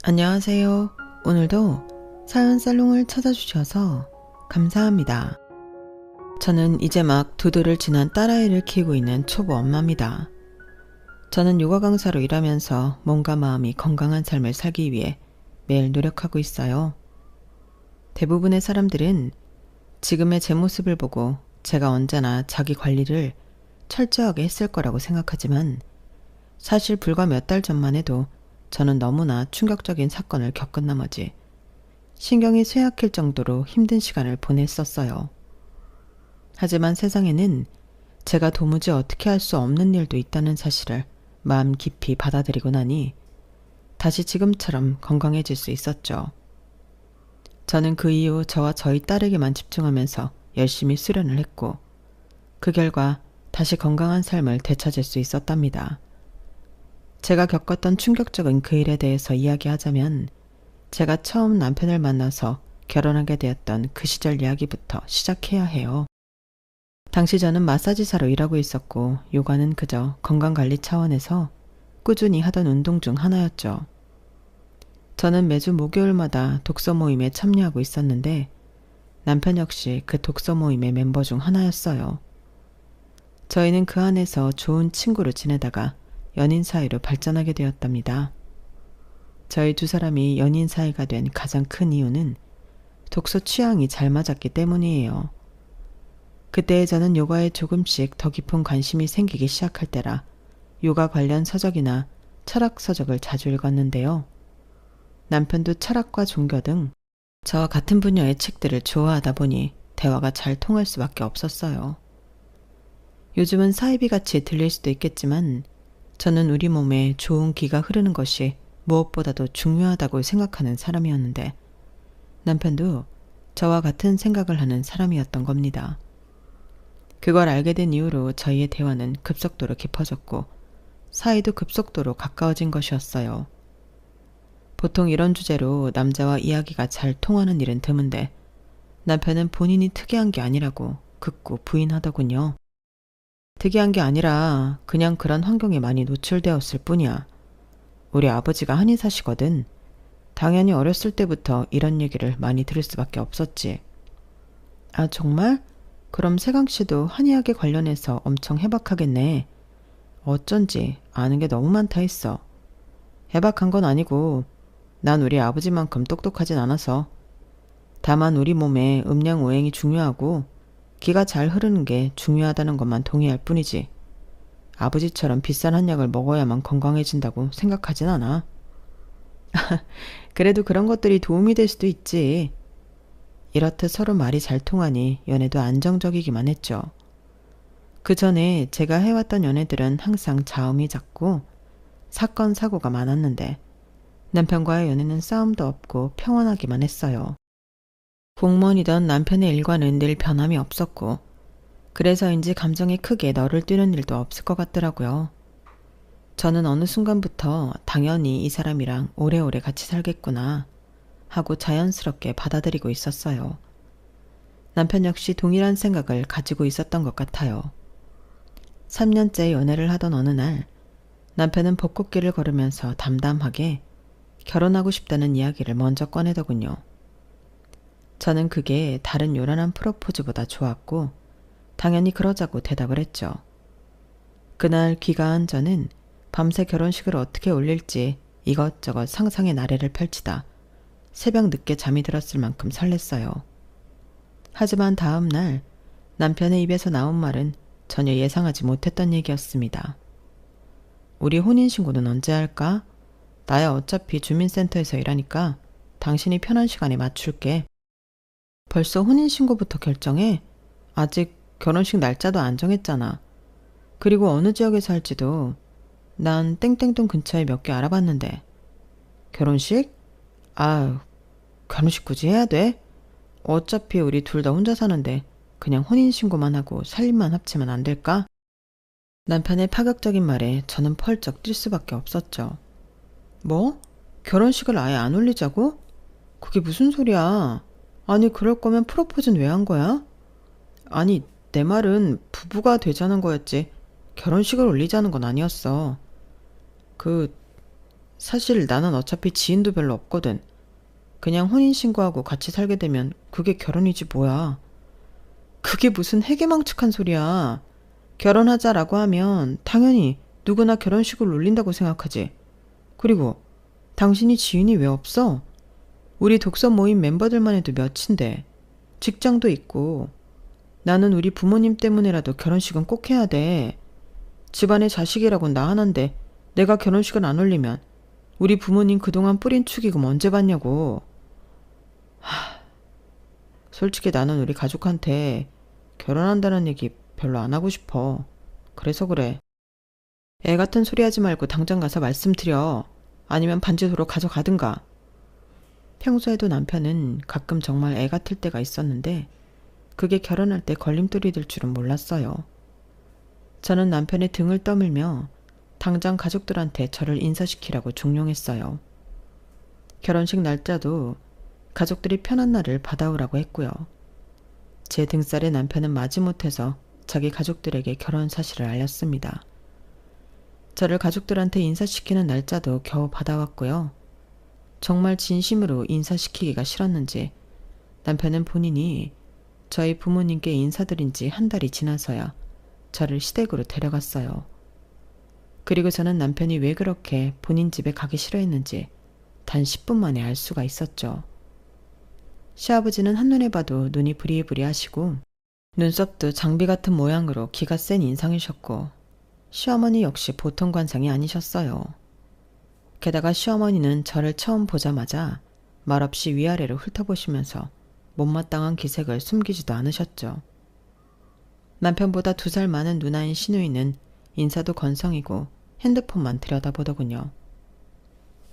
안녕하세요. 오늘도 사연 살롱을 찾아주셔서 감사합니다. 저는 이제 막 2돌을 지난 딸아이를 키우고 있는 초보 엄마입니다. 저는 요가 강사로 일하면서 몸과 마음이 건강한 삶을 살기 위해 매일 노력하고 있어요. 대부분의 사람들은 지금의 제 모습을 보고 제가 언제나 자기 관리를 철저하게 했을 거라고 생각하지만 사실 불과 몇 달 전만 해도 저는 너무나 충격적인 사건을 겪은 나머지 신경이 쇠약할 정도로 힘든 시간을 보냈었어요. 하지만 세상에는 제가 도무지 어떻게 할 수 없는 일도 있다는 사실을 마음 깊이 받아들이고 나니 다시 지금처럼 건강해질 수 있었죠. 저는 그 이후 저와 저희 딸에게만 집중하면서 열심히 수련을 했고 그 결과 다시 건강한 삶을 되찾을 수 있었답니다. 제가 겪었던 충격적인 그 일에 대해서 이야기하자면 제가 처음 남편을 만나서 결혼하게 되었던 그 시절 이야기부터 시작해야 해요. 당시 저는 마사지사로 일하고 있었고 요가는 그저 건강관리 차원에서 꾸준히 하던 운동 중 하나였죠. 저는 매주 목요일마다 독서 모임에 참여하고 있었는데 남편 역시 그 독서 모임의 멤버 중 하나였어요. 저희는 그 안에서 좋은 친구로 지내다가 연인 사이로 발전하게 되었답니다. 저희 두 사람이 연인 사이가 된 가장 큰 이유는 독서 취향이 잘 맞았기 때문이에요. 그때 저는 요가에 조금씩 더 깊은 관심이 생기기 시작할 때라 요가 관련 서적이나 철학 서적을 자주 읽었는데요. 남편도 철학과 종교 등 저와 같은 분야의 책들을 좋아하다 보니 대화가 잘 통할 수밖에 없었어요. 요즘은 사이비 같이 들릴 수도 있겠지만 저는 우리 몸에 좋은 기가 흐르는 것이 무엇보다도 중요하다고 생각하는 사람이었는데 남편도 저와 같은 생각을 하는 사람이었던 겁니다. 그걸 알게 된 이후로 저희의 대화는 급속도로 깊어졌고 사이도 급속도로 가까워진 것이었어요. 보통 이런 주제로 남자와 이야기가 잘 통하는 일은 드문데 남편은 본인이 특이한 게 아니라고 극구 부인하더군요. 특이한 게 아니라 그냥 그런 환경에 많이 노출되었을 뿐이야. 우리 아버지가 한의사시거든. 당연히 어렸을 때부터 이런 얘기를 많이 들을 수밖에 없었지. 아, 정말? 그럼 세강 씨도 한의학에 관련해서 엄청 해박하겠네. 어쩐지 아는 게 너무 많다 했어. 해박한 건 아니고 난 우리 아버지만큼 똑똑하진 않아서. 다만 우리 몸에 음양오행이 중요하고 기가 잘 흐르는 게 중요하다는 것만 동의할 뿐이지. 아버지처럼 비싼 한약을 먹어야만 건강해진다고 생각하진 않아. 그래도 그런 것들이 도움이 될 수도 있지. 이렇듯 서로 말이 잘 통하니 연애도 안정적이기만 했죠. 그 전에 제가 해왔던 연애들은 항상 자음이 잦고 사건 사고가 많았는데 남편과의 연애는 싸움도 없고 평온하기만 했어요. 공무원이던 남편의 일과는 늘 변함이 없었고 그래서인지 감정이 크게 너를 뛰는 일도 없을 것 같더라고요. 저는 어느 순간부터 당연히 이 사람이랑 오래오래 같이 살겠구나 하고 자연스럽게 받아들이고 있었어요. 남편 역시 동일한 생각을 가지고 있었던 것 같아요. 3년째 연애를 하던 어느 날 남편은 벚꽃길을 걸으면서 담담하게 결혼하고 싶다는 이야기를 먼저 꺼내더군요. 저는 그게 다른 요란한 프로포즈보다 좋았고 당연히 그러자고 대답을 했죠. 그날 귀가한 저는 밤새 결혼식을 어떻게 올릴지 이것저것 상상의 나래를 펼치다 새벽 늦게 잠이 들었을 만큼 설렜어요. 하지만 다음 날 남편의 입에서 나온 말은 전혀 예상하지 못했던 얘기였습니다. 우리 혼인신고는 언제 할까? 나야 어차피 주민센터에서 일하니까 당신이 편한 시간에 맞출게. 벌써 혼인신고부터 결정해? 아직 결혼식 날짜도 안 정했잖아. 그리고 어느 지역에 살지도 난 땡땡동 근처에 몇 개 알아봤는데. 결혼식? 아유, 결혼식 굳이 해야 돼? 어차피 우리 둘 다 혼자 사는데 그냥 혼인신고만 하고 살림만 합치면 안 될까? 남편의 파격적인 말에 저는 펄쩍 뛸 수밖에 없었죠. 뭐? 결혼식을 아예 안 올리자고? 그게 무슨 소리야? 아니 그럴 거면 프로포즈는 왜 한 거야? 아니 내 말은 부부가 되자는 거였지 결혼식을 올리자는 건 아니었어. 그 사실 나는 어차피 지인도 별로 없거든. 그냥 혼인신고하고 같이 살게 되면 그게 결혼이지 뭐야. 그게 무슨 해괴망측한 소리야. 결혼하자라고 하면 당연히 누구나 결혼식을 올린다고 생각하지. 그리고 당신이 지인이 왜 없어? 우리 독서 모임 멤버들만 해도 몇인데. 직장도 있고. 나는 우리 부모님 때문에라도 결혼식은 꼭 해야 돼. 집안에 자식이라곤 나 하나인데 내가 결혼식을 안 올리면 우리 부모님 그동안 뿌린 축의금 언제 받냐고. 솔직히 나는 우리 가족한테 결혼한다는 얘기 별로 안 하고 싶어. 그래서 그래. 애 같은 소리 하지 말고 당장 가서 말씀드려. 아니면 반지도로 가져가든가. 평소에도 남편은 가끔 정말 애 같을 때가 있었는데 그게 결혼할 때 걸림돌이 될 줄은 몰랐어요. 저는 남편의 등을 떠밀며 당장 가족들한테 저를 인사시키라고 종용했어요. 결혼식 날짜도 가족들이 편한 날을 받아오라고 했고요. 제 등살에 남편은 마지못해서 자기 가족들에게 결혼 사실을 알렸습니다. 저를 가족들한테 인사시키는 날짜도 겨우 받아왔고요. 정말 진심으로 인사시키기가 싫었는지 남편은 본인이 저희 부모님께 인사드린 지 한 달이 지나서야 저를 시댁으로 데려갔어요. 그리고 저는 남편이 왜 그렇게 본인 집에 가기 싫어했는지 단 10분 만에 알 수가 있었죠. 시아버지는 한눈에 봐도 눈이 부리부리하시고 눈썹도 장비 같은 모양으로 기가 센 인상이셨고 시어머니 역시 보통 관상이 아니셨어요. 게다가 시어머니는 저를 처음 보자마자 말없이 위아래로 훑어보시면서 못마땅한 기색을 숨기지도 않으셨죠. 남편보다 2살 많은 누나인 시누이는 인사도 건성이고 핸드폰만 들여다보더군요.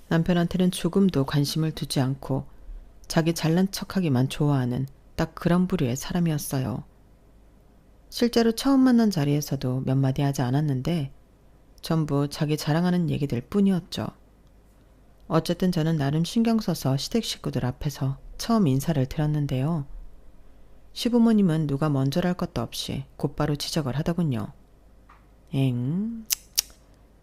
남편한테는 조금도 관심을 두지 않고 자기 잘난 척하기만 좋아하는 딱 그런 부류의 사람이었어요. 실제로 처음 만난 자리에서도 몇 마디 하지 않았는데 전부 자기 자랑하는 얘기들 뿐이었죠. 어쨌든 저는 나름 신경 써서 시댁 식구들 앞에서 처음 인사를 드렸는데요. 시부모님은 누가 먼저랄 것도 없이 곧바로 지적을 하더군요.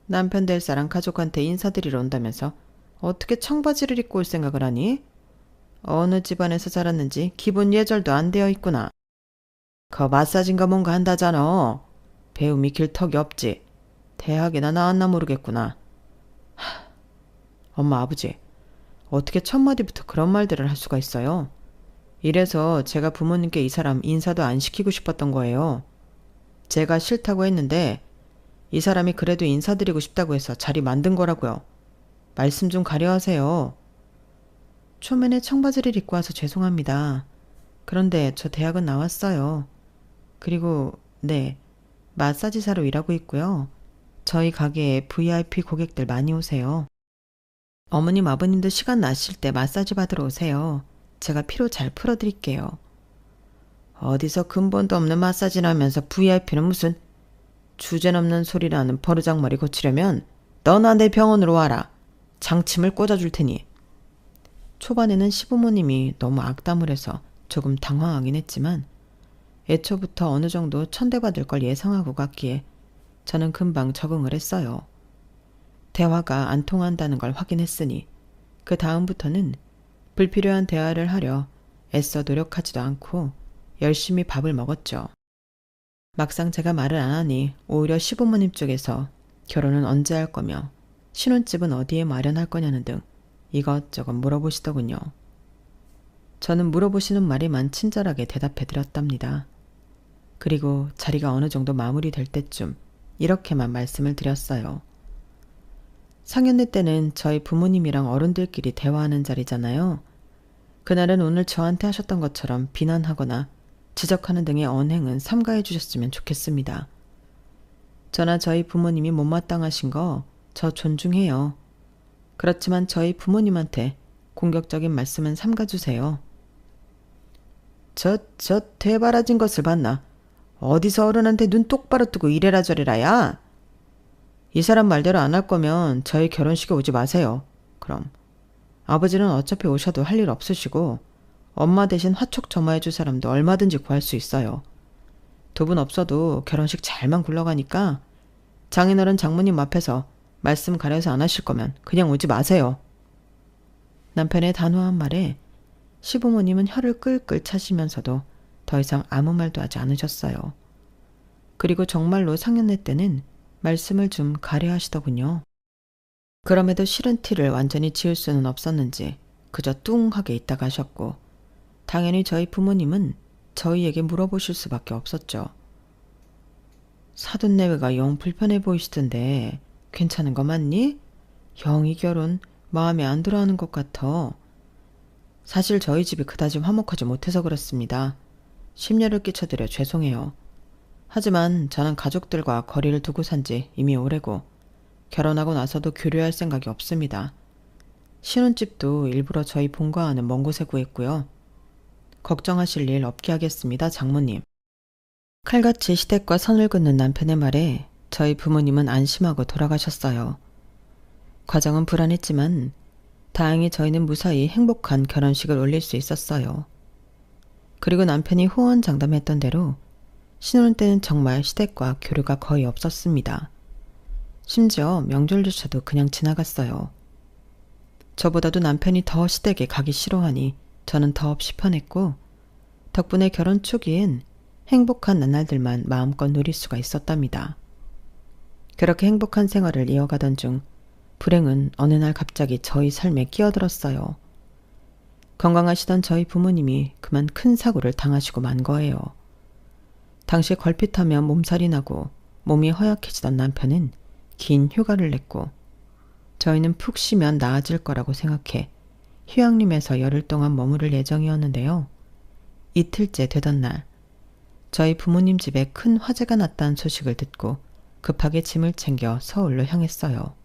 남편 될 사람 가족한테 인사드리러 온다면서 어떻게 청바지를 입고 올 생각을 하니? 어느 집안에서 자랐는지 기본 예절도 안 되어 있구나. 그 마사지인가 뭔가 한다잖아. 배움이 길턱이 없지. 대학이나 나왔나 모르겠구나. 엄마 아버지 어떻게 첫 마디부터 그런 말들을 할 수가 있어요? 이래서 제가 부모님께 이 사람 인사도 안 시키고 싶었던 거예요. 제가 싫다고 했는데 이 사람이 그래도 인사드리고 싶다고 해서 자리 만든 거라고요. 말씀 좀 가려하세요. 초면에 청바지를 입고 와서 죄송합니다. 그런데 저 대학은 나왔어요. 그리고 네, 마사지사로 일하고 있고요. 저희 가게에 VIP 고객들 많이 오세요. 어머님 아버님도 시간 나실 때 마사지 받으러 오세요. 제가 피로 잘 풀어드릴게요. 어디서 근본도 없는 마사지라면서 VIP는 무슨. 주제넘는 소리라는 버르장머리 고치려면 너나 내 병원으로 와라. 장침을 꽂아줄 테니. 초반에는 시부모님이 너무 악담을 해서 조금 당황하긴 했지만 애초부터 어느 정도 천대받을 걸 예상하고 갔기에 저는 금방 적응을 했어요. 대화가 안 통한다는 걸 확인했으니 그 다음부터는 불필요한 대화를 하려 애써 노력하지도 않고 열심히 밥을 먹었죠. 막상 제가 말을 안 하니 오히려 시부모님 쪽에서 결혼은 언제 할 거며 신혼집은 어디에 마련할 거냐는 등 이것저것 물어보시더군요. 저는 물어보시는 말에만 친절하게 대답해드렸답니다. 그리고 자리가 어느 정도 마무리될 때쯤 이렇게만 말씀을 드렸어요. 상견례 때는 저희 부모님이랑 어른들끼리 대화하는 자리잖아요. 그날은 오늘 저한테 하셨던 것처럼 비난하거나 지적하는 등의 언행은 삼가해 주셨으면 좋겠습니다. 저나 저희 부모님이 못마땅하신 거 저 존중해요. 그렇지만 저희 부모님한테 공격적인 말씀은 삼가주세요. 저 대바라진 것을 봤나? 어디서 어른한테 눈 똑바로 뜨고 이래라 저래라야? 이 사람 말대로 안 할 거면 저희 결혼식에 오지 마세요. 그럼. 아버지는 어차피 오셔도 할 일 없으시고 엄마 대신 화촉 점화해 줄 사람도 얼마든지 구할 수 있어요. 두 분 없어도 결혼식 잘만 굴러가니까 장인어른 장모님 앞에서 말씀 가려서 안 하실 거면 그냥 오지 마세요. 남편의 단호한 말에 시부모님은 혀를 끌끌 차시면서도 더 이상 아무 말도 하지 않으셨어요. 그리고 정말로 상견례 때는 말씀을 좀 가려 하시더군요. 그럼에도 싫은 티를 완전히 지울 수는 없었는지 그저 뚱하게 있다가 하셨고, 당연히 저희 부모님은 저희에게 물어보실 수밖에 없었죠. 사돈내외가 영 불편해 보이시던데 괜찮은 거 맞니? 영 이 결혼 마음에 안 들어하는 것 같아. 사실 저희 집이 그다지 화목하지 못해서 그렇습니다. 심려를 끼쳐드려 죄송해요. 하지만 저는 가족들과 거리를 두고 산 지 이미 오래고 결혼하고 나서도 교류할 생각이 없습니다. 신혼집도 일부러 저희 본가와는 먼 곳에 구했고요. 걱정하실 일 없게 하겠습니다, 장모님. 칼같이 시댁과 선을 긋는 남편의 말에 저희 부모님은 안심하고 돌아가셨어요. 과정은 불안했지만 다행히 저희는 무사히 행복한 결혼식을 올릴 수 있었어요. 그리고 남편이 호언장담했던 대로 신혼 때는 정말 시댁과 교류가 거의 없었습니다. 심지어 명절조차도 그냥 지나갔어요. 저보다도 남편이 더 시댁에 가기 싫어하니 저는 더없이 편했고, 덕분에 결혼 초기엔 행복한 나날들만 마음껏 누릴 수가 있었답니다. 그렇게 행복한 생활을 이어가던 중 불행은 어느 날 갑자기 저희 삶에 끼어들었어요. 건강하시던 저희 부모님이 그만 큰 사고를 당하시고 만 거예요. 당시 걸핏하면 몸살이 나고 몸이 허약해지던 남편은 긴 휴가를 냈고, 저희는 푹 쉬면 나아질 거라고 생각해 휴양림에서 열흘 동안 머무를 예정이었는데요. 이틀째 되던 날, 저희 부모님 집에 큰 화재가 났다는 소식을 듣고 급하게 짐을 챙겨 서울로 향했어요.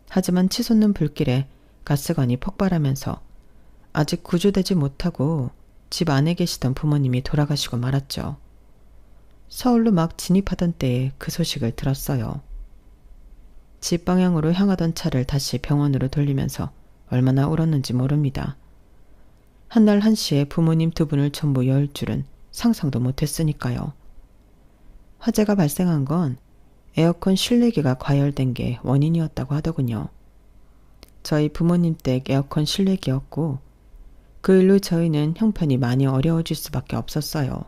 하지만 치솟는 불길에 가스관이 폭발하면서 아직 구조되지 못하고 집 안에 계시던 부모님이 돌아가시고 말았죠. 서울로 막 진입하던 때에 그 소식을 들었어요. 집 방향으로 향하던 차를 다시 병원으로 돌리면서 얼마나 울었는지 모릅니다. 한날 한시에 부모님 두 분을 전부 열 줄은 상상도 못했으니까요. 화재가 발생한 건 에어컨 실내기가 과열된 게 원인이었다고 하더군요. 저희 부모님 댁 에어컨 실내기였고, 그 일로 저희는 형편이 많이 어려워질 수밖에 없었어요.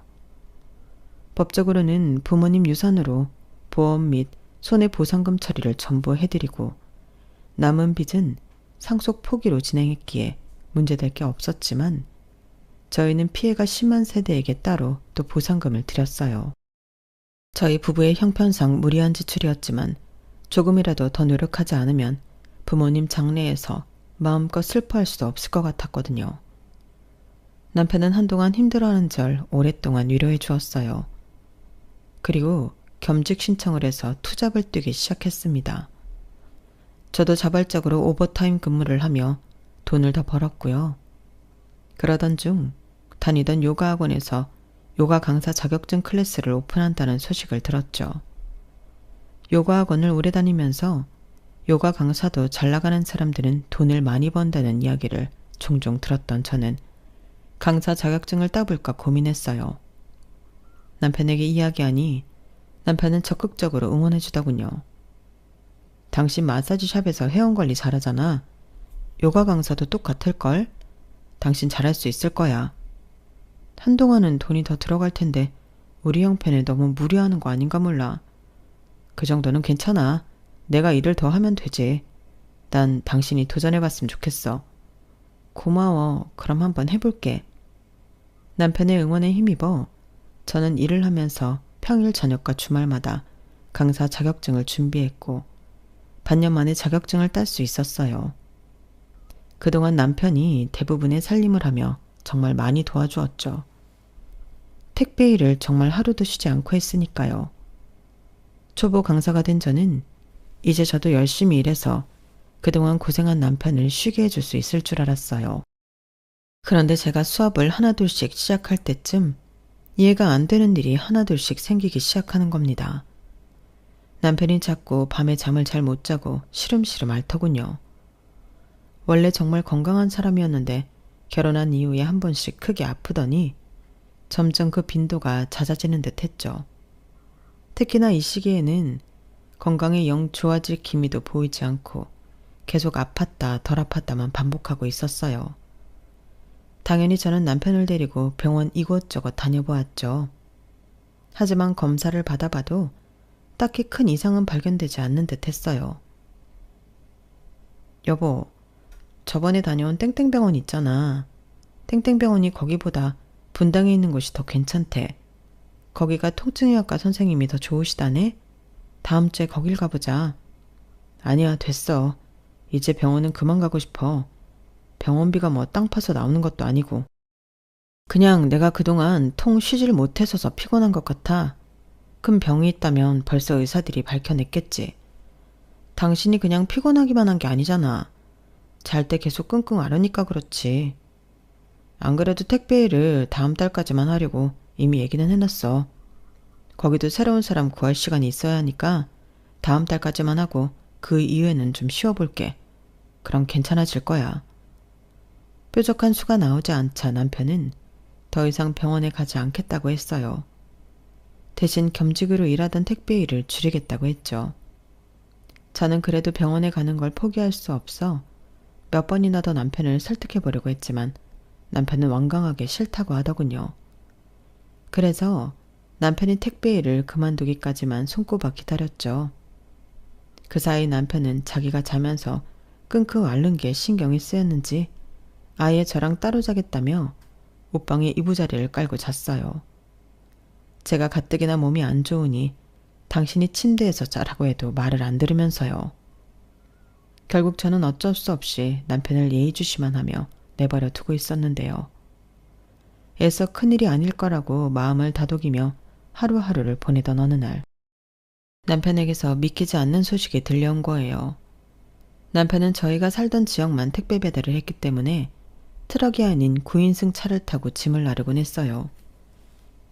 법적으로는 부모님 유산으로 보험 및 손해보상금 처리를 전부 해드리고, 남은 빚은 상속 포기로 진행했기에 문제될 게 없었지만, 저희는 피해가 심한 세대에게 따로 또 보상금을 드렸어요. 저희 부부의 형편상 무리한 지출이었지만 조금이라도 더 노력하지 않으면 부모님 장례에서 마음껏 슬퍼할 수도 없을 것 같았거든요. 남편은 한동안 힘들어하는 절 오랫동안 위로해 주었어요. 그리고 겸직 신청을 해서 투잡을 뛰기 시작했습니다. 저도 자발적으로 오버타임 근무를 하며 돈을 더 벌었고요. 그러던 중 다니던 요가 학원에서 요가 강사 자격증 클래스를 오픈한다는 소식을 들었죠. 요가 학원을 오래 다니면서 요가 강사도 잘 나가는 사람들은 돈을 많이 번다는 이야기를 종종 들었던 저는 강사 자격증을 따볼까 고민했어요. 남편에게 이야기하니 남편은 적극적으로 응원해 주더군요. 당신 마사지 샵에서 회원관리 잘하잖아. 요가 강사도 똑같을걸? 당신 잘할 수 있을 거야. 한동안은 돈이 더 들어갈 텐데 우리 형편에 너무 무리하는 거 아닌가 몰라. 그 정도는 괜찮아. 내가 일을 더 하면 되지. 난 당신이 도전해봤으면 좋겠어. 고마워. 그럼 한번 해볼게. 남편의 응원에 힘입어 저는 일을 하면서 평일 저녁과 주말마다 강사 자격증을 준비했고 반년 만에 자격증을 딸 수 있었어요. 그동안 남편이 대부분의 살림을 하며 정말 많이 도와주었죠. 택배 일을 정말 하루도 쉬지 않고 했으니까요. 초보 강사가 된 저는 이제 저도 열심히 일해서 그동안 고생한 남편을 쉬게 해줄 수 있을 줄 알았어요. 그런데 제가 수업을 하나둘씩 시작할 때쯤 이해가 안 되는 일이 하나둘씩 생기기 시작하는 겁니다. 남편이 자꾸 밤에 잠을 잘 못 자고 시름시름 앓더군요. 원래 정말 건강한 사람이었는데 결혼한 이후에 한 번씩 크게 아프더니 점점 그 빈도가 잦아지는 듯 했죠. 특히나 이 시기에는 건강에 영 좋아질 기미도 보이지 않고 계속 아팠다 덜 아팠다만 반복하고 있었어요. 당연히 저는 남편을 데리고 병원 이곳저곳 다녀보았죠. 하지만 검사를 받아봐도 딱히 큰 이상은 발견되지 않는 듯 했어요. 여보, 저번에 다녀온 땡땡병원 있잖아. 땡땡병원이 거기보다 분당에 있는 곳이 더 괜찮대. 거기가 통증의학과 선생님이 더 좋으시다네? 다음 주에 거길 가보자. 아니야, 됐어. 이제 병원은 그만 가고 싶어. 병원비가 뭐 땅 파서 나오는 것도 아니고. 그냥 내가 그동안 통 쉬질 못해서서 피곤한 것 같아. 큰 병이 있다면 벌써 의사들이 밝혀냈겠지. 당신이 그냥 피곤하기만 한 게 아니잖아. 잘 때 계속 끙끙 앓으니까 그렇지. 안 그래도 택배일을 다음 달까지만 하려고 이미 얘기는 해놨어. 거기도 새로운 사람 구할 시간이 있어야 하니까 다음 달까지만 하고 그 이후에는 좀 쉬어볼게. 그럼 괜찮아질 거야. 뾰족한 수가 나오지 않자 남편은 더 이상 병원에 가지 않겠다고 했어요. 대신 겸직으로 일하던 택배 일을 줄이겠다고 했죠. 저는 그래도 병원에 가는 걸 포기할 수 없어 몇 번이나 더 남편을 설득해보려고 했지만 남편은 완강하게 싫다고 하더군요. 그래서 남편이 택배 일을 그만두기까지만 손꼽아 기다렸죠. 그 사이 남편은 자기가 자면서 끙끙 앓는 게 신경이 쓰였는지 아예 저랑 따로 자겠다며 옷방에 이부자리를 깔고 잤어요. 제가 가뜩이나 몸이 안 좋으니 당신이 침대에서 자라고 해도 말을 안 들으면서요. 결국 저는 어쩔 수 없이 남편을 예의주시만 하며 내버려 두고 있었는데요. 애써 큰일이 아닐 거라고 마음을 다독이며 하루하루를 보내던 어느 날 남편에게서 믿기지 않는 소식이 들려온 거예요. 남편은 저희가 살던 지역만 택배 배달을 했기 때문에 트럭이 아닌 9인승 차를 타고 짐을 나르곤 했어요.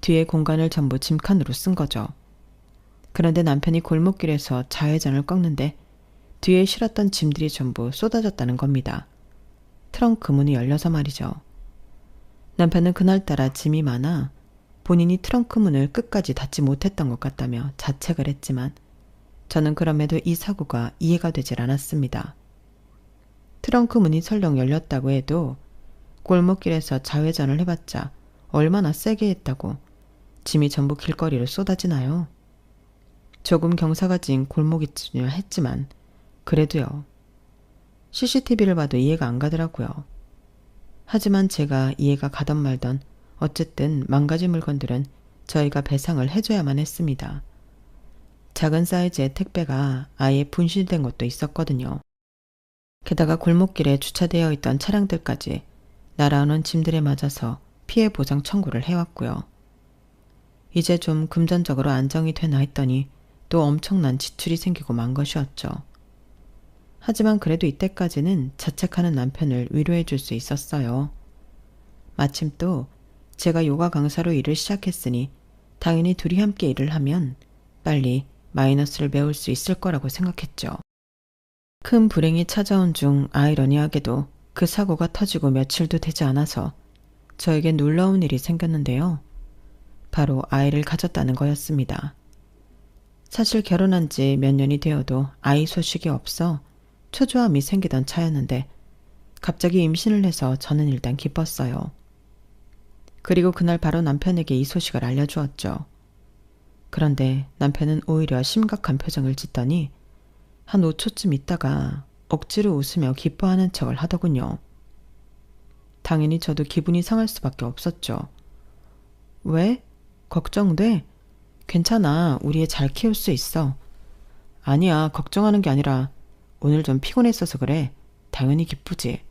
뒤에 공간을 전부 짐칸으로 쓴 거죠. 그런데 남편이 골목길에서 좌회전을 꺾는데 뒤에 실었던 짐들이 전부 쏟아졌다는 겁니다. 트렁크 문이 열려서 말이죠. 남편은 그날따라 짐이 많아 본인이 트렁크 문을 끝까지 닫지 못했던 것 같다며 자책을 했지만 저는 그럼에도 이 사고가 이해가 되질 않았습니다. 트렁크 문이 설령 열렸다고 해도 골목길에서 좌회전을 해봤자 얼마나 세게 했다고 짐이 전부 길거리로 쏟아지나요? 조금 경사가 진 골목이쯤이야 했지만 그래도요. CCTV를 봐도 이해가 안 가더라고요. 하지만 제가 이해가 가던 말던 어쨌든 망가진 물건들은 저희가 배상을 해줘야만 했습니다. 작은 사이즈의 택배가 아예 분실된 것도 있었거든요. 게다가 골목길에 주차되어 있던 차량들까지 날아오는 짐들에 맞아서 피해 보상 청구를 해왔고요. 이제 좀 금전적으로 안정이 되나 했더니 또 엄청난 지출이 생기고 만 것이었죠. 하지만 그래도 이때까지는 자책하는 남편을 위로해 줄 수 있었어요. 마침 또 제가 요가 강사로 일을 시작했으니 당연히 둘이 함께 일을 하면 빨리 마이너스를 메울 수 있을 거라고 생각했죠. 큰 불행이 찾아온 중 아이러니하게도 그 사고가 터지고 며칠도 되지 않아서 저에게 놀라운 일이 생겼는데요. 바로 아이를 가졌다는 거였습니다. 사실 결혼한 지 몇 년이 되어도 아이 소식이 없어 초조함이 생기던 차였는데 갑자기 임신을 해서 저는 일단 기뻤어요. 그리고 그날 바로 남편에게 이 소식을 알려주었죠. 그런데 남편은 오히려 심각한 표정을 짓더니 한 5초쯤 있다가 억지로 웃으며 기뻐하는 척을 하더군요. 당연히 저도 기분이 상할 수밖에 없었죠. 왜? 걱정돼? 괜찮아. 우리 애 잘 키울 수 있어. 아니야. 걱정하는 게 아니라 오늘 좀 피곤했어서 그래. 당연히 기쁘지.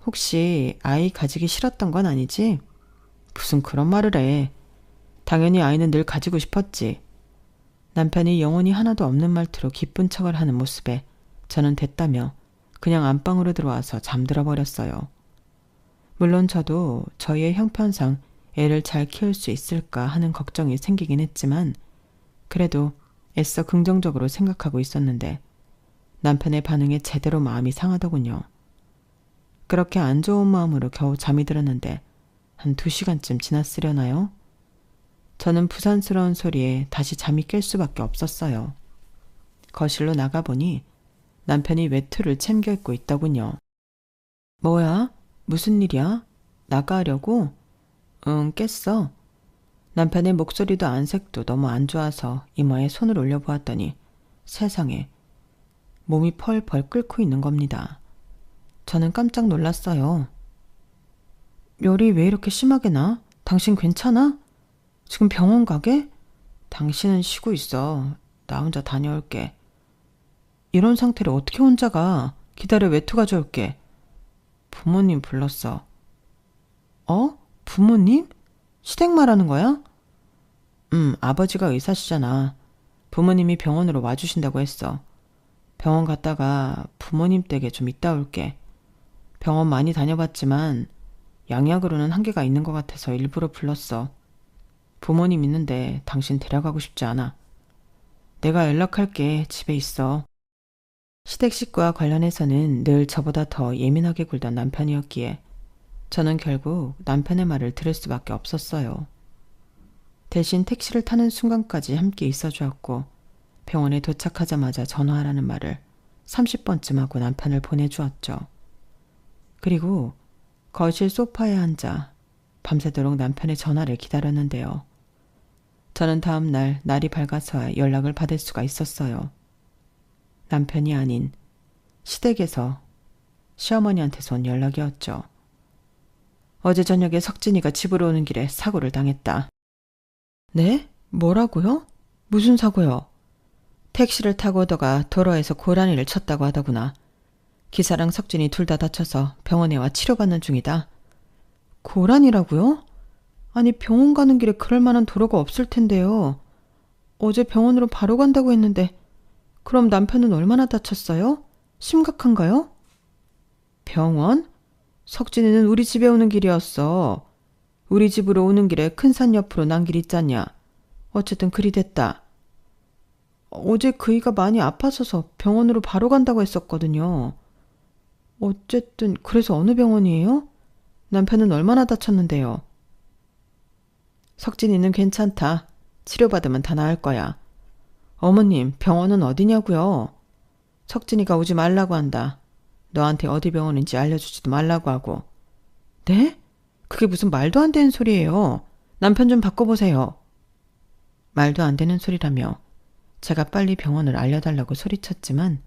혹시 아이 가지기 싫었던 건 아니지? 무슨 그런 말을 해. 당연히 아이는 늘 가지고 싶었지. 남편이 영혼이 하나도 없는 말투로 기쁜 척을 하는 모습에 저는 됐다며 그냥 안방으로 들어와서 잠들어 버렸어요. 물론 저도 저희의 형편상 애를 잘 키울 수 있을까 하는 걱정이 생기긴 했지만 그래도 애써 긍정적으로 생각하고 있었는데 남편의 반응에 제대로 마음이 상하더군요. 그렇게 안 좋은 마음으로 겨우 잠이 들었는데 한 2시간쯤 지났으려나요? 저는 부산스러운 소리에 다시 잠이 깰 수밖에 없었어요. 거실로 나가보니 남편이 외투를 챙겨 입고 있더군요. 뭐야? 무슨 일이야? 나가려고? 응, 깼어. 남편의 목소리도 안색도 너무 안 좋아서 이마에 손을 올려보았더니 세상에 몸이 펄펄 끓고 있는 겁니다. 저는 깜짝 놀랐어요. 열이 왜 이렇게 심하게 나? 당신 괜찮아? 지금 병원 가게? 당신은 쉬고 있어. 나 혼자 다녀올게. 이런 상태를 어떻게 혼자 가? 기다려, 외투 가져올게. 부모님 불렀어. 어? 부모님? 시댁 말하는 거야? 아버지가 의사시잖아. 부모님이 병원으로 와주신다고 했어. 병원 갔다가 부모님 댁에 좀 있다 올게. 병원 많이 다녀봤지만 양약으로는 한계가 있는 것 같아서 일부러 불렀어. 부모님 있는데 당신 데려가고 싶지 않아. 내가 연락할게. 집에 있어. 시댁 식구와 관련해서는 늘 저보다 더 예민하게 굴던 남편이었기에 저는 결국 남편의 말을 들을 수밖에 없었어요. 대신 택시를 타는 순간까지 함께 있어 주었고 병원에 도착하자마자 전화하라는 말을 30번쯤 하고 남편을 보내주었죠. 그리고 거실 소파에 앉아 밤새도록 남편의 전화를 기다렸는데요. 저는 다음 날 날이 밝아서야 연락을 받을 수가 있었어요. 남편이 아닌 시댁에서 시어머니한테서 온 연락이었죠. 어제 저녁에 석진이가 집으로 오는 길에 사고를 당했다. 네? 뭐라고요? 무슨 사고요? 택시를 타고 오다가 도로에서 고라니를 쳤다고 하더구나. 기사랑 석진이 둘 다 다쳐서 병원에 와 치료받는 중이다. 고라니라고요? 아니 병원 가는 길에 그럴 만한 도로가 없을 텐데요. 어제 병원으로 바로 간다고 했는데 그럼 남편은 얼마나 다쳤어요? 심각한가요? 병원? 석진이는 우리 집에 오는 길이었어. 우리 집으로 오는 길에 큰 산 옆으로 난 길 있잖냐. 어쨌든 그리 됐다. 어제 그이가 많이 아파서서 병원으로 바로 간다고 했었거든요. 어쨌든 그래서 어느 병원이에요? 남편은 얼마나 다쳤는데요? 석진이는 괜찮다. 치료받으면 다 나을 거야. 어머님, 병원은 어디냐고요? 석진이가 오지 말라고 한다. 너한테 어디 병원인지 알려주지도 말라고 하고. 네? 그게 무슨 말도 안 되는 소리예요. 남편 좀 바꿔보세요. 말도 안 되는 소리라며 제가 빨리 병원을 알려달라고 소리쳤지만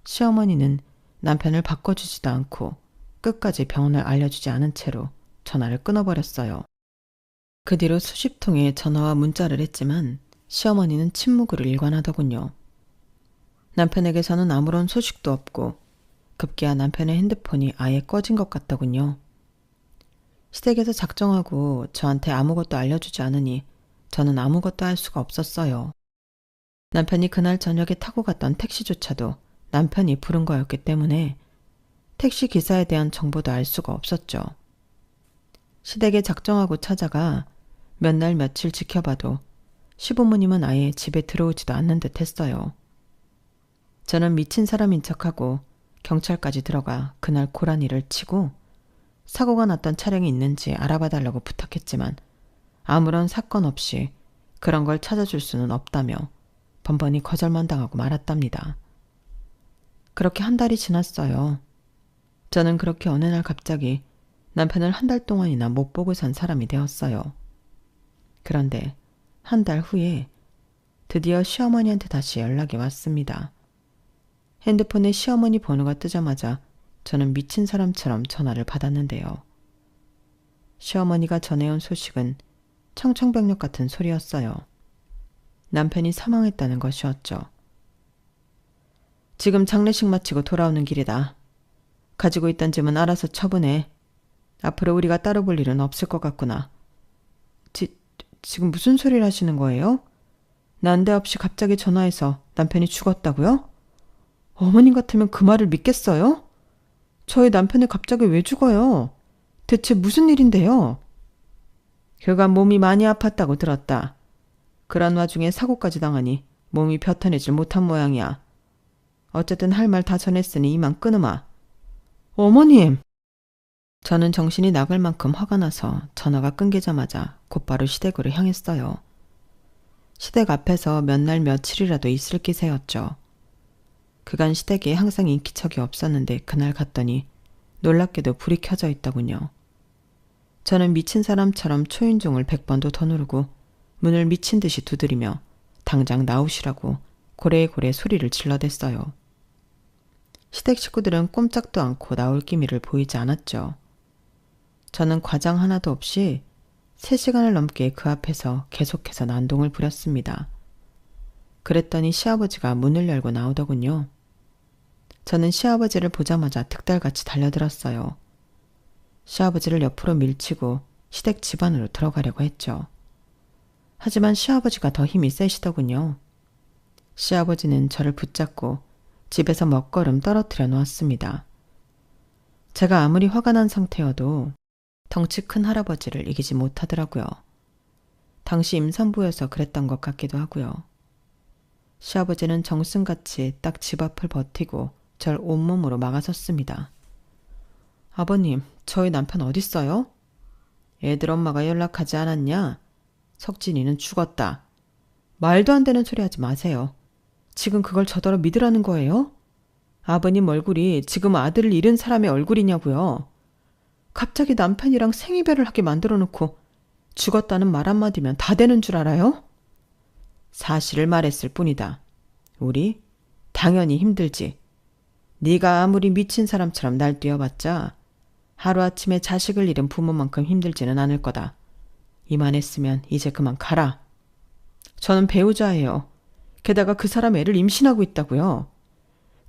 시어머니는 남편을 바꿔주지도 않고 끝까지 병원을 알려주지 않은 채로 전화를 끊어버렸어요. 그 뒤로 수십 통의 전화와 문자를 했지만 시어머니는 침묵을 일관하더군요. 남편에게서는 아무런 소식도 없고 급기야 남편의 핸드폰이 아예 꺼진 것 같더군요. 시댁에서 작정하고 저한테 아무것도 알려주지 않으니 저는 아무것도 할 수가 없었어요. 남편이 그날 저녁에 타고 갔던 택시조차도 남편이 부른 거였기 때문에 택시 기사에 대한 정보도 알 수가 없었죠. 시댁에 작정하고 찾아가 몇 날 며칠 지켜봐도 시부모님은 아예 집에 들어오지도 않는 듯 했어요. 저는 미친 사람인 척하고 경찰까지 들어가 그날 고라니를 치고 사고가 났던 차량이 있는지 알아봐달라고 부탁했지만 아무런 사건 없이 그런 걸 찾아줄 수는 없다며 번번이 거절만 당하고 말았답니다. 그렇게 한 달이 지났어요. 저는 그렇게 어느 날 갑자기 남편을 한 달 동안이나 못 보고 산 사람이 되었어요. 그런데 한 달 후에 드디어 시어머니한테 다시 연락이 왔습니다. 핸드폰에 시어머니 번호가 뜨자마자 저는 미친 사람처럼 전화를 받았는데요. 시어머니가 전해온 소식은 청천벽력 같은 소리였어요. 남편이 사망했다는 것이었죠. 지금 장례식 마치고 돌아오는 길이다. 가지고 있던 짐은 알아서 처분해. 앞으로 우리가 따로 볼 일은 없을 것 같구나. 지금 무슨 소리를 하시는 거예요? 난데없이 갑자기 전화해서 남편이 죽었다고요? 어머님 같으면 그 말을 믿겠어요? 저희 남편이 갑자기 왜 죽어요? 대체 무슨 일인데요? 그가 몸이 많이 아팠다고 들었다. 그런 와중에 사고까지 당하니 몸이 벼터내질 못한 모양이야. 어쨌든 할 말 다 전했으니 이만 끊으마. 어머님! 저는 정신이 나갈 만큼 화가 나서 전화가 끊기자마자 곧바로 시댁으로 향했어요. 시댁 앞에서 몇 날 며칠이라도 있을 기세였죠. 그간 시댁에 항상 인기척이 없었는데 그날 갔더니 놀랍게도 불이 켜져 있더군요. 저는 미친 사람처럼 초인종을 100번도 더 누르고 문을 미친 듯이 두드리며 당장 나오시라고 고래고래 소리를 질러댔어요. 시댁 식구들은 꼼짝도 않고 나올 기미를 보이지 않았죠. 저는 과장 하나도 없이 3시간을 넘게 그 앞에서 계속해서 난동을 부렸습니다. 그랬더니 시아버지가 문을 열고 나오더군요. 저는 시아버지를 보자마자 득달같이 달려들었어요. 시아버지를 옆으로 밀치고 시댁 집 안으로 들어가려고 했죠. 하지만 시아버지가 더 힘이 세시더군요. 시아버지는 저를 붙잡고 집에서 먹거름 떨어뜨려 놓았습니다. 제가 아무리 화가 난 상태여도 덩치 큰 할아버지를 이기지 못하더라고요. 당시 임산부여서 그랬던 것 같기도 하고요. 시아버지는 정승같이 딱 집 앞을 버티고 절 온몸으로 막아섰습니다. 아버님, 저희 남편 어딨어요? 애들 엄마가 연락하지 않았냐? 석진이는 죽었다. 말도 안 되는 소리 하지 마세요. 지금 그걸 저더러 믿으라는 거예요? 아버님 얼굴이 지금 아들을 잃은 사람의 얼굴이냐고요. 갑자기 남편이랑 생이별을 하게 만들어 놓고 죽었다는 말 한마디면 다 되는 줄 알아요? 사실을 말했을 뿐이다. 우리 당연히 힘들지. 네가 아무리 미친 사람처럼 날뛰어봤자 하루아침에 자식을 잃은 부모만큼 힘들지는 않을 거다. 이만했으면 이제 그만 가라. 저는 배우자예요. 게다가 그 사람 애를 임신하고 있다고요.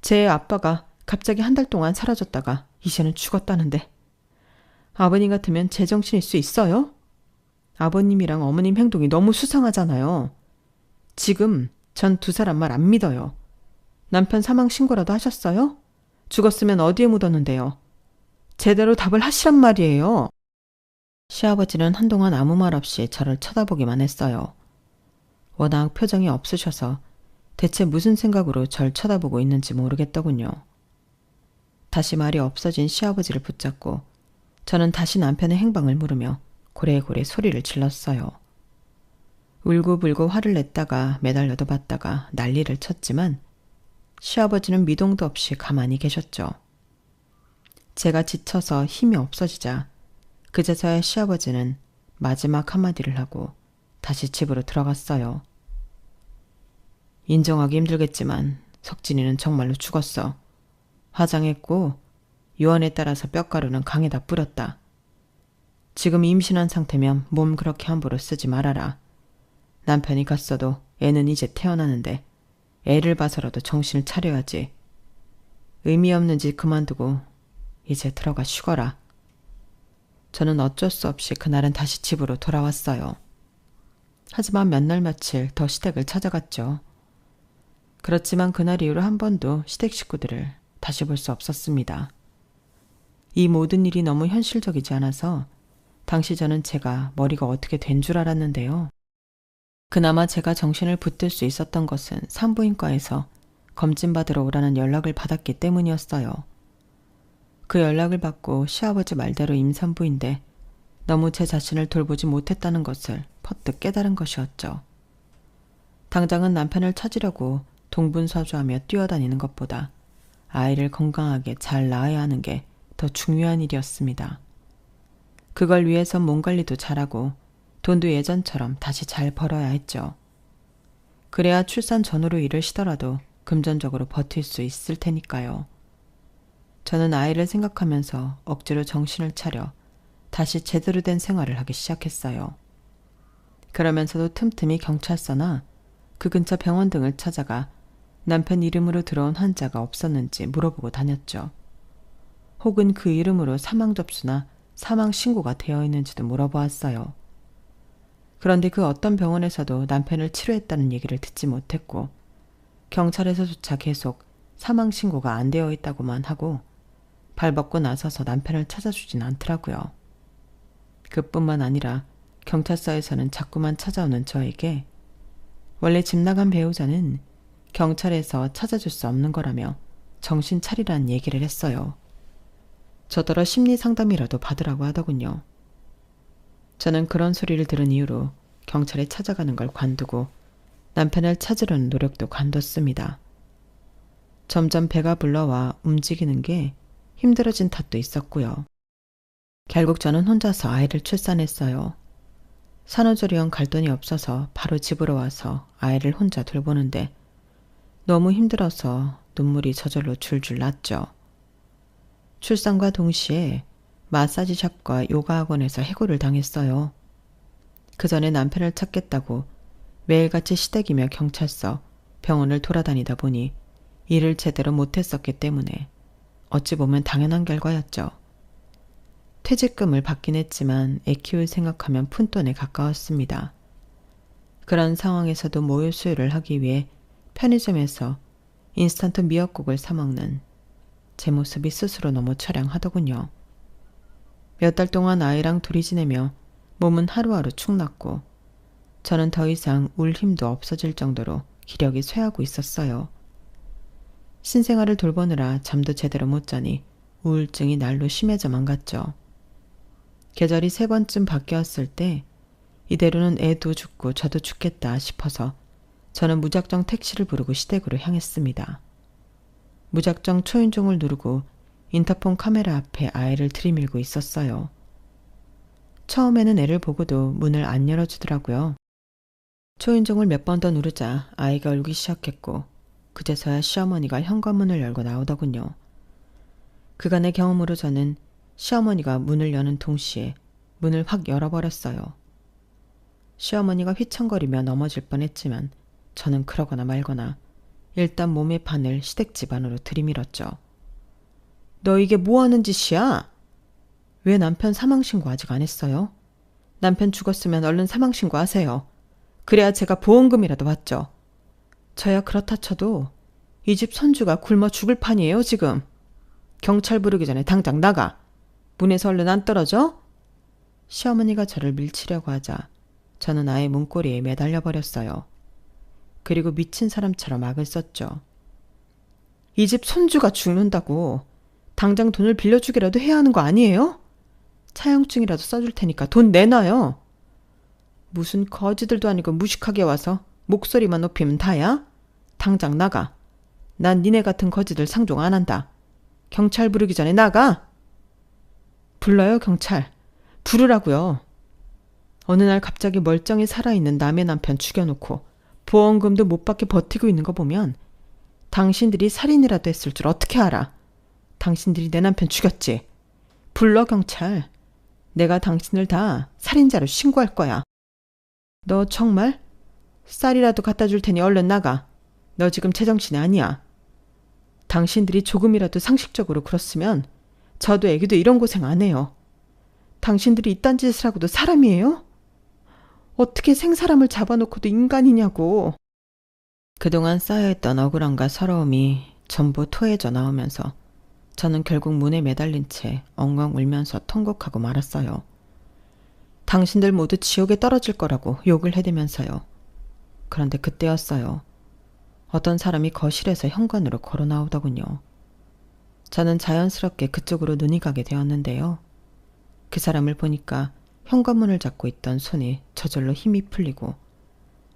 제 아빠가 갑자기 한 달 동안 사라졌다가 이제는 죽었다는데 아버님 같으면 제정신일 수 있어요? 아버님이랑 어머님 행동이 너무 수상하잖아요. 지금 전 두 사람 말 안 믿어요. 남편 사망 신고라도 하셨어요? 죽었으면 어디에 묻었는데요? 제대로 답을 하시란 말이에요. 시아버지는 한동안 아무 말 없이 저를 쳐다보기만 했어요. 워낙 표정이 없으셔서 대체 무슨 생각으로 절 쳐다보고 있는지 모르겠더군요. 다시 말이 없어진 시아버지를 붙잡고 저는 다시 남편의 행방을 물으며 고래고래 소리를 질렀어요. 울고불고 화를 냈다가 매달려도 봤다가 난리를 쳤지만 시아버지는 미동도 없이 가만히 계셨죠. 제가 지쳐서 힘이 없어지자 그제서야 시아버지는 마지막 한마디를 하고 다시 집으로 들어갔어요. 인정하기 힘들겠지만 석진이는 정말로 죽었어. 화장했고 유언에 따라서 뼈가루는 강에다 뿌렸다. 지금 임신한 상태면 몸 그렇게 함부로 쓰지 말아라. 남편이 갔어도 애는 이제 태어나는데 애를 봐서라도 정신을 차려야지. 의미 없는 짓 그만두고 이제 들어가 쉬거라. 저는 어쩔 수 없이 그날은 다시 집으로 돌아왔어요. 하지만 몇 날 며칠 더 시댁을 찾아갔죠. 그렇지만 그날 이후로 한 번도 시댁 식구들을 다시 볼 수 없었습니다. 이 모든 일이 너무 현실적이지 않아서 당시 저는 제가 머리가 어떻게 된 줄 알았는데요. 그나마 제가 정신을 붙들 수 있었던 것은 산부인과에서 검진받으러 오라는 연락을 받았기 때문이었어요. 그 연락을 받고 시아버지 말대로 임산부인데 너무 제 자신을 돌보지 못했다는 것을 퍼뜩 깨달은 것이었죠. 당장은 남편을 찾으려고 동분서주하며 뛰어다니는 것보다 아이를 건강하게 잘 낳아야 하는 게 더 중요한 일이었습니다. 그걸 위해선 몸 관리도 잘하고 돈도 예전처럼 다시 잘 벌어야 했죠. 그래야 출산 전후로 일을 쉬더라도 금전적으로 버틸 수 있을 테니까요. 저는 아이를 생각하면서 억지로 정신을 차려 다시 제대로 된 생활을 하기 시작했어요. 그러면서도 틈틈이 경찰서나 그 근처 병원 등을 찾아가 남편 이름으로 들어온 환자가 없었는지 물어보고 다녔죠. 혹은 그 이름으로 사망 접수나 사망 신고가 되어 있는지도 물어보았어요. 그런데 그 어떤 병원에서도 남편을 치료했다는 얘기를 듣지 못했고 경찰에서조차 계속 사망 신고가 안 되어 있다고만 하고 발벗고 나서서 남편을 찾아주진 않더라고요. 그뿐만 아니라 경찰서에서는 자꾸만 찾아오는 저에게 원래 집 나간 배우자는 경찰에서 찾아줄 수 없는 거라며 정신 차리라는 얘기를 했어요. 저더러 심리 상담이라도 받으라고 하더군요. 저는 그런 소리를 들은 이후로 경찰에 찾아가는 걸 관두고 남편을 찾으려는 노력도 관뒀습니다. 점점 배가 불러와 움직이는 게 힘들어진 탓도 있었고요. 결국 저는 혼자서 아이를 출산했어요. 산후조리원 갈 돈이 없어서 바로 집으로 와서 아이를 혼자 돌보는데 너무 힘들어서 눈물이 저절로 줄줄 났죠. 출산과 동시에 마사지샵과 요가 학원에서 해고를 당했어요. 그 전에 남편을 찾겠다고 매일같이 시댁이며 경찰서, 병원을 돌아다니다 보니 일을 제대로 못했었기 때문에 어찌 보면 당연한 결과였죠. 퇴직금을 받긴 했지만 애 키울 생각하면 푼돈에 가까웠습니다. 그런 상황에서도 모유 수유를 하기 위해 편의점에서 인스턴트 미역국을 사 먹는 제 모습이 스스로 너무 처량하더군요. 몇 달 동안 아이랑 둘이 지내며 몸은 하루하루 축났고 저는 더 이상 울 힘도 없어질 정도로 기력이 쇠하고 있었어요. 신생아를 돌보느라 잠도 제대로 못 자니 우울증이 날로 심해져만 갔죠. 계절이 3번쯤 바뀌었을 때 이대로는 애도 죽고 저도 죽겠다 싶어서 저는 무작정 택시를 부르고 시댁으로 향했습니다. 무작정 초인종을 누르고 인터폰 카메라 앞에 아이를 들이밀고 있었어요. 처음에는 애를 보고도 문을 안 열어주더라고요. 초인종을 몇 번 더 누르자 아이가 울기 시작했고 그제서야 시어머니가 현관문을 열고 나오더군요. 그간의 경험으로 저는 시어머니가 문을 여는 동시에 문을 확 열어버렸어요. 시어머니가 휘청거리며 넘어질 뻔했지만 저는 그러거나 말거나 일단 몸의 반을 시댁 집안으로 들이밀었죠. 너 이게 뭐하는 짓이야? 왜 남편 사망신고 아직 안 했어요? 남편 죽었으면 얼른 사망신고 하세요. 그래야 제가 보험금이라도 받죠. 저야 그렇다 쳐도 이 집 손주가 굶어 죽을 판이에요 지금. 경찰 부르기 전에 당장 나가. 문에서 얼른 안 떨어져? 시어머니가 저를 밀치려고 하자 저는 아예 문고리에 매달려 버렸어요. 그리고 미친 사람처럼 악을 썼죠. 이 집 손주가 죽는다고 당장 돈을 빌려주기라도 해야 하는 거 아니에요? 차용증이라도 써줄 테니까 돈 내놔요. 무슨 거지들도 아니고 무식하게 와서 목소리만 높이면 다야? 당장 나가. 난 니네 같은 거지들 상종 안 한다. 경찰 부르기 전에 나가. 불러요 경찰. 부르라고요. 어느 날 갑자기 멀쩡히 살아있는 남의 남편 죽여놓고 보험금도 못 받게 버티고 있는 거 보면 당신들이 살인이라도 했을 줄 어떻게 알아? 당신들이 내 남편 죽였지? 불러 경찰. 내가 당신을 다 살인자로 신고할 거야. 너 정말? 쌀이라도 갖다 줄 테니 얼른 나가. 너 지금 제정신이 아니야. 당신들이 조금이라도 상식적으로 그렇으면 저도 애기도 이런 고생 안 해요. 당신들이 이딴 짓을 하고도 사람이에요? 어떻게 생사람을 잡아놓고도 인간이냐고. 그동안 쌓여있던 억울함과 서러움이 전부 토해져 나오면서 저는 결국 문에 매달린 채 엉엉 울면서 통곡하고 말았어요. 당신들 모두 지옥에 떨어질 거라고 욕을 해대면서요. 그런데 그때였어요. 어떤 사람이 거실에서 현관으로 걸어 나오더군요. 저는 자연스럽게 그쪽으로 눈이 가게 되었는데요. 그 사람을 보니까 현관문을 잡고 있던 손이 저절로 힘이 풀리고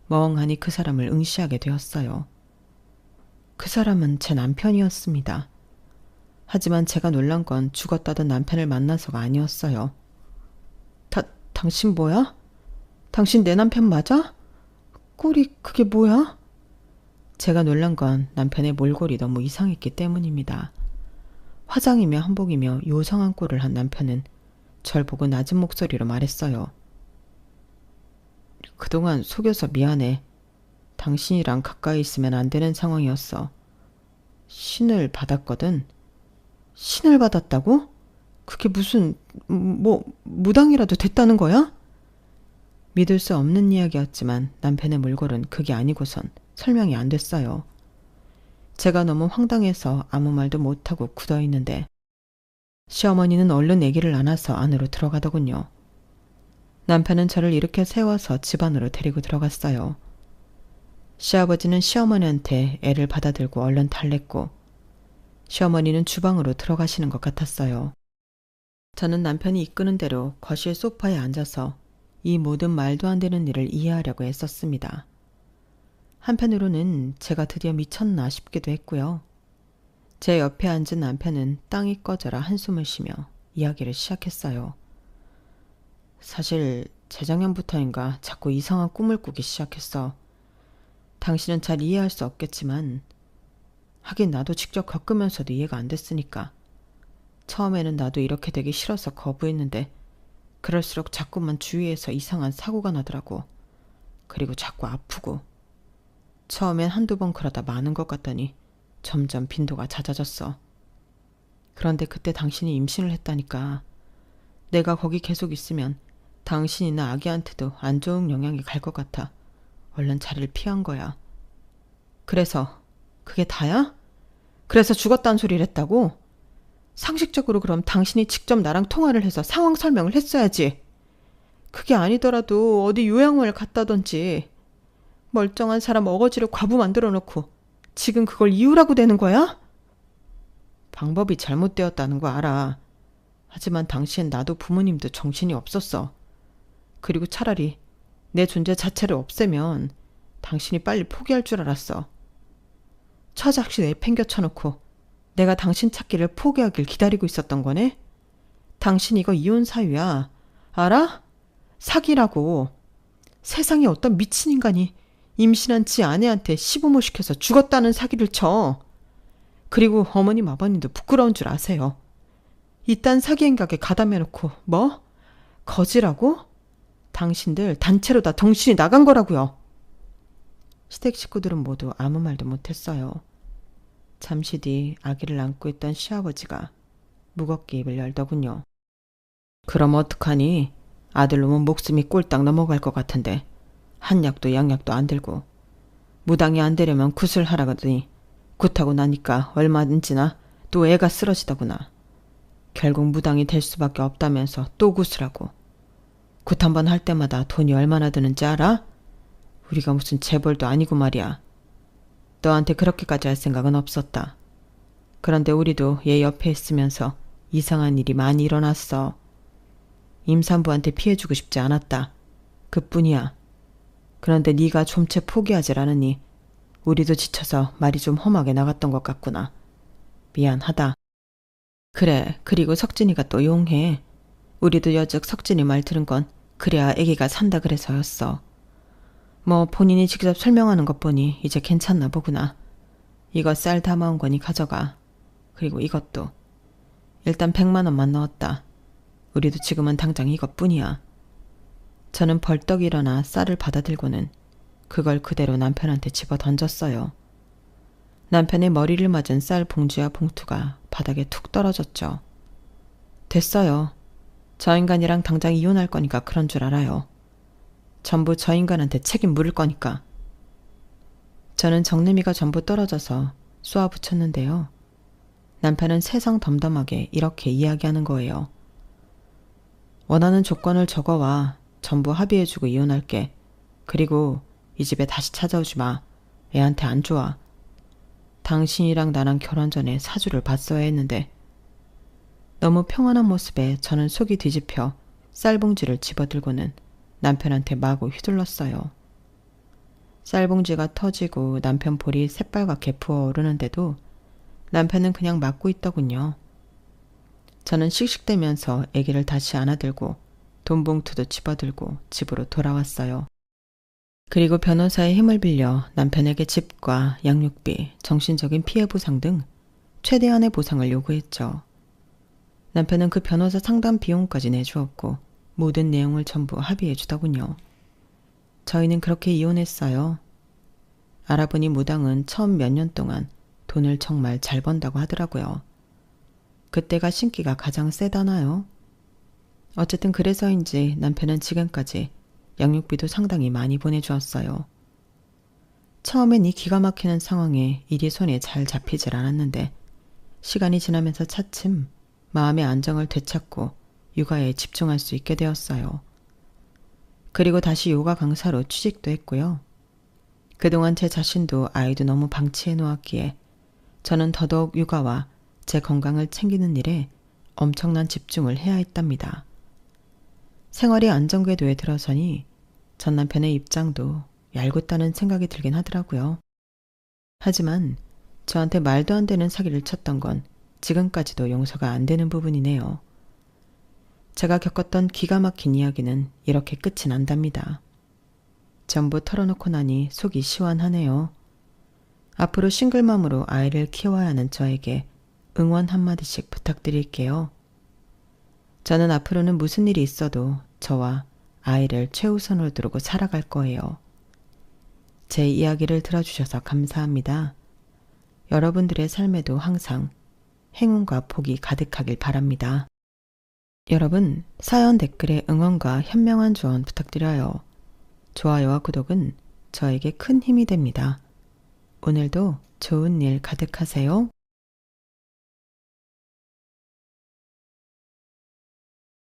멍하니 그 사람을 응시하게 되었어요. 그 사람은 제 남편이었습니다. 하지만 제가 놀란 건 죽었다던 남편을 만나서가 아니었어요. 당신 뭐야? 당신 내 남편 맞아? 꼴이 그게 뭐야? 제가 놀란 건 남편의 몰골이 너무 이상했기 때문입니다. 화장이며 한복이며 요상한 꼴을 한 남편은 절 보고 낮은 목소리로 말했어요. 그동안 속여서 미안해. 당신이랑 가까이 있으면 안 되는 상황이었어. 신을 받았거든. 신을 받았다고? 그게 무슨 무당이라도 됐다는 거야? 믿을 수 없는 이야기였지만 남편의 몰골은 그게 아니고선 설명이 안 됐어요. 제가 너무 황당해서 아무 말도 못하고 굳어있는데 시어머니는 얼른 아기를 안아서 안으로 들어가더군요. 남편은 저를 이렇게 세워서 집 안으로 데리고 들어갔어요. 시아버지는 시어머니한테 애를 받아들고 얼른 달랬고 시어머니는 주방으로 들어가시는 것 같았어요. 저는 남편이 이끄는 대로 거실 소파에 앉아서 이 모든 말도 안 되는 일을 이해하려고 애썼습니다. 한편으로는 제가 드디어 미쳤나 싶기도 했고요. 제 옆에 앉은 남편은 땅이 꺼져라 한숨을 쉬며 이야기를 시작했어요. 사실 재작년부터인가 자꾸 이상한 꿈을 꾸기 시작했어. 당신은 잘 이해할 수 없겠지만 하긴 나도 직접 겪으면서도 이해가 안 됐으니까. 처음에는 나도 이렇게 되기 싫어서 거부했는데 그럴수록 자꾸만 주위에서 이상한 사고가 나더라고. 그리고 자꾸 아프고. 처음엔 한두 번 그러다 많은 것 같더니 점점 빈도가 잦아졌어. 그런데 그때 당신이 임신을 했다니까. 내가 거기 계속 있으면 당신이나 아기한테도 안 좋은 영향이 갈 것 같아. 얼른 자리를 피한 거야. 그래서 그게 다야? 그래서 죽었다는 소리를 했다고? 상식적으로 그럼 당신이 직접 나랑 통화를 해서 상황 설명을 했어야지. 그게 아니더라도 어디 요양원을 갔다던지. 멀쩡한 사람 어거지를 과부 만들어 놓고 지금 그걸 이유라고 되는 거야? 방법이 잘못되었다는 거 알아. 하지만 당시엔 나도 부모님도 정신이 없었어. 그리고 차라리 내 존재 자체를 없애면 당신이 빨리 포기할 줄 알았어. 처작시 내팽겨 쳐놓고 내가 당신 찾기를 포기하길 기다리고 있었던 거네? 당신 이거 이혼 사유야. 알아? 사기라고. 세상에 어떤 미친 인간이 임신한 지 아내한테 시부모 시켜서 죽었다는 사기를 쳐. 그리고 어머님 아버님도 부끄러운 줄 아세요. 이딴 사기 행각에 가담해놓고 뭐? 거지라고? 당신들 단체로 다 정신이 나간 거라고요. 시댁 식구들은 모두 아무 말도 못했어요. 잠시 뒤 아기를 안고 있던 시아버지가 무겁게 입을 열더군요. 그럼 어떡하니? 아들놈은 목숨이 꼴딱 넘어갈 것 같은데 한약도 양약도 안 들고 무당이 안 되려면 굿을 하라더니 굿하고 나니까 얼마든지나 또 애가 쓰러지더구나. 결국 무당이 될 수밖에 없다면서 또 굿을 하고 굿 한 번 할 때마다 돈이 얼마나 드는지 알아? 우리가 무슨 재벌도 아니고 말이야. 너한테 그렇게까지 할 생각은 없었다. 그런데 우리도 얘 옆에 있으면서 이상한 일이 많이 일어났어. 임산부한테 피해주고 싶지 않았다. 그뿐이야. 그런데 네가 좀채 포기하질 않으니 우리도 지쳐서 말이 좀 험하게 나갔던 것 같구나. 미안하다. 그래, 그리고 석진이가 또 용해. 우리도 여즉 석진이 말 들은 건 그래야 아기가 산다 그래서였어. 뭐 본인이 직접 설명하는 것 보니 이제 괜찮나 보구나. 이거 쌀 담아온 거니 가져가. 그리고 이것도. 일단 100만 원만 넣었다. 우리도 지금은 당장 이것뿐이야. 저는 벌떡 일어나 쌀을 받아들고는 그걸 그대로 남편한테 집어 던졌어요. 남편의 머리를 맞은 쌀 봉지와 봉투가 바닥에 툭 떨어졌죠. 됐어요. 저 인간이랑 당장 이혼할 거니까 그런 줄 알아요. 전부 저 인간한테 책임 물을 거니까. 저는 정내미가 전부 떨어져서 쏘아붙였는데요. 남편은 세상 덤덤하게 이렇게 이야기하는 거예요. 원하는 조건을 적어와. 전부 합의해주고 이혼할게. 그리고 이 집에 다시 찾아오지 마. 애한테 안 좋아. 당신이랑 나랑 결혼 전에 사주를 봤어야 했는데. 너무 평안한 모습에 저는 속이 뒤집혀 쌀봉지를 집어들고는 남편한테 마구 휘둘렀어요. 쌀봉지가 터지고 남편 볼이 새빨갛게 부어오르는데도 남편은 그냥 맞고 있더군요. 저는 씩씩대면서 아기를 다시 안아들고 돈봉투도 집어들고 집으로 돌아왔어요. 그리고 변호사의 힘을 빌려 남편에게 집과 양육비, 정신적인 피해 보상 등 최대한의 보상을 요구했죠. 남편은 그 변호사 상담 비용까지 내주었고 모든 내용을 전부 합의해 주더군요. 저희는 그렇게 이혼했어요. 알아보니 무당은 처음 몇 년 동안 돈을 정말 잘 번다고 하더라고요. 그때가 신기가 가장 세다나요? 어쨌든 그래서인지 남편은 지금까지 양육비도 상당히 많이 보내주었어요. 처음엔 이 기가 막히는 상황에 일이 손에 잘 잡히질 않았는데 시간이 지나면서 차츰 마음의 안정을 되찾고 육아에 집중할 수 있게 되었어요. 그리고 다시 요가 강사로 취직도 했고요. 그동안 제 자신도 아이도 너무 방치해 놓았기에 저는 더더욱 육아와 제 건강을 챙기는 일에 엄청난 집중을 해야 했답니다. 생활이 안정궤도에 들어서니 전 남편의 입장도 얄궂다는 생각이 들긴 하더라고요. 하지만 저한테 말도 안 되는 사기를 쳤던 건 지금까지도 용서가 안 되는 부분이네요. 제가 겪었던 기가 막힌 이야기는 이렇게 끝이 난답니다. 전부 털어놓고 나니 속이 시원하네요. 앞으로 싱글맘으로 아이를 키워야 하는 저에게 응원 한마디씩 부탁드릴게요. 저는 앞으로는 무슨 일이 있어도 저와 아이를 최우선으로 두고 살아갈 거예요. 제 이야기를 들어주셔서 감사합니다. 여러분들의 삶에도 항상 행운과 복이 가득하길 바랍니다. 여러분, 사연 댓글에 응원과 현명한 조언 부탁드려요. 좋아요와 구독은 저에게 큰 힘이 됩니다. 오늘도 좋은 일 가득하세요.